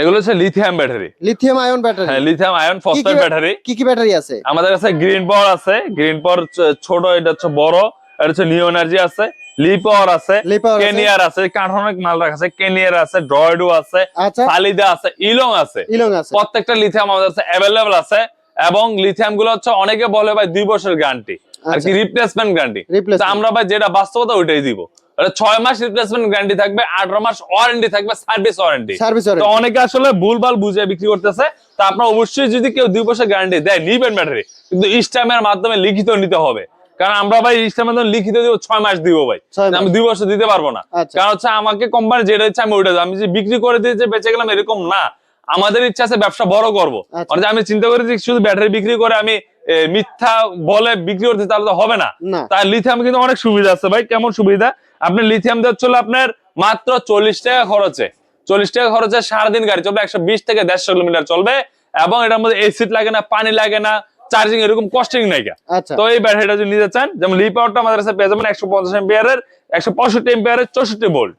এগুলো হচ্ছে lithium battery, lithium ion battery. হ্যাঁ লিথিয়াম আয়ন ফসফেট ব্যাটারি। কি কি ব্যাটারি আছে আমাদের কাছে? গ্রিন পাওয়ার আছে, গ্রিন পাওয়ার ছোট, এটা হচ্ছে বড়, এটা হচ্ছে নিউ এনার্জি আছে, লি পাওয়ার আছে, কেনিয়ার আছে, কার্বনিক মাল রাখা আছে, কেনিয়ার আছে, ড্রয়েডো আছে, সালিদা আছে, ইলং আছে। প্রত্যেকটা লিথিয়াম আমাদের কাছে अवेलेबल আছে। এবং লিথিয়াম গুলো হচ্ছে অনেকে বলে ভাই 2 বছরের গ্যারান্টি আর কি রিপ্লেসমেন্ট গ্যারান্টি, তো আমরা ভাই যেটা বাস্তবতা ওইটাই দিব। 6 মাস রিপ্লেসমেন্ট গ্যারান্টি থাকবে, 18 মাস ওয়ারেন্টি থাকবে, সার্ভিস ওয়ারেন্টি। তো অনেকে আসলে ভুলভাল বুঝে বিক্রি করতেছে। তো আপনারা অবশ্যই যদি কেউ 2 বছর গ্যারান্টি দেয় নিবেন ব্যাটারি, কিন্তু ইস্টামের মাধ্যমে লিখিত নিতে হবে। কারণ আমরা ভাই ইস্টামের মাধ্যমে লিখিত দিব 6 মাস দিব ভাই, আমি 2 বছর দিতে পারবো না। কারণ হচ্ছে আমাকে কোম্পানি যেটা ইচ্ছা আমি ওইটা, আমি যে বিক্রি করে দিয়ে যে বেঁচে গেলাম এরকম না। আমাদের ইচ্ছা আছে ব্যবসা বড় করবো। আমি চিন্তা করি যে শুধু ব্যাটারি বিক্রি করে আমি মিথ্যা বলে বিক্রি করতে, তাহলে তো হবে না। তাই লিথিয়াম কিন্তু অনেক সুবিধা আছে ভাই। কেমন সুবিধা? আপনি লিথিয়াম দিয়ে চলে আপনার মাত্র 40 টাকা খরচে, 40 টাকা খরচে সারাদিন গাড়ি চলবে, 120 থেকে 150 কিলোমিটার চলবে। এবং এটার মধ্যে এসিড লাগে না, পানি লাগে না, চার্জিং এরকম কস্টিং নাই। তো এই ব্যাটারিটা যদি নিতে চান, যেমন লি পাওয়ারটা আমাদের কাছে পেয়ে যাবেন 150 এম্পিয়ারের, 165 এম্পিয়ারের, 64 ভোল্ট।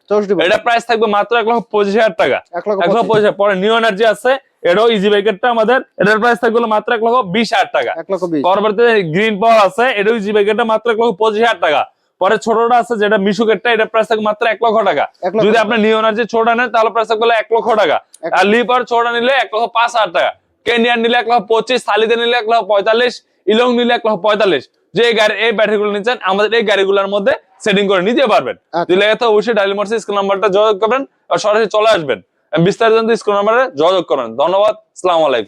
এটা প্রাইস থাকবে মাত্র 1,25,000 টাকা। 1,25,000। পরে নিউ এনার্জি আছে, এটাও ইজি বাইকেরটা আমাদের, এটার প্রাইস থাকবে মাত্র 1,20,000 টাকা। পরবর্তীতে গ্রিন পাওয়ার আছে, এটাও ইজি বাইকেরটা মাত্র 1,25,000 টাকা। পরে ছোটটা আছে যেটা মিশুকেরটা, এটা প্রাইস থাকবে মাত্র 1 লক্ষ টাকা। যদি আপনি নিউ এনার্জি ছোটটা নেন তাহলে প্রাইস থাকবে 1 লক্ষ টাকা। আর লি পাওয়ার ছোটটা নিলে 1,05,000 টাকা। কেনিয়ার নিলে 1,25,000, সালিদে নিলে 1,45,000, ইলং নিলে 1,45,000। যে গাড়ি এই ব্যাটারিগুলো নিচ্ছেন আমাদের এই গাড়িগুলোর মধ্যে সেটিং করে নিতে পারবেন। দিলে তো অবশ্যই ডায়াল মোটরস স্ক্রিন নাম্বারটা যোগাযোগ করবেন আর সরাসরি চলে আসবেন। বিস্তারিত স্ক্রিন নাম্বারে যোগাযোগ করেন। ধন্যবাদ, আসসালামু আলাইকুম।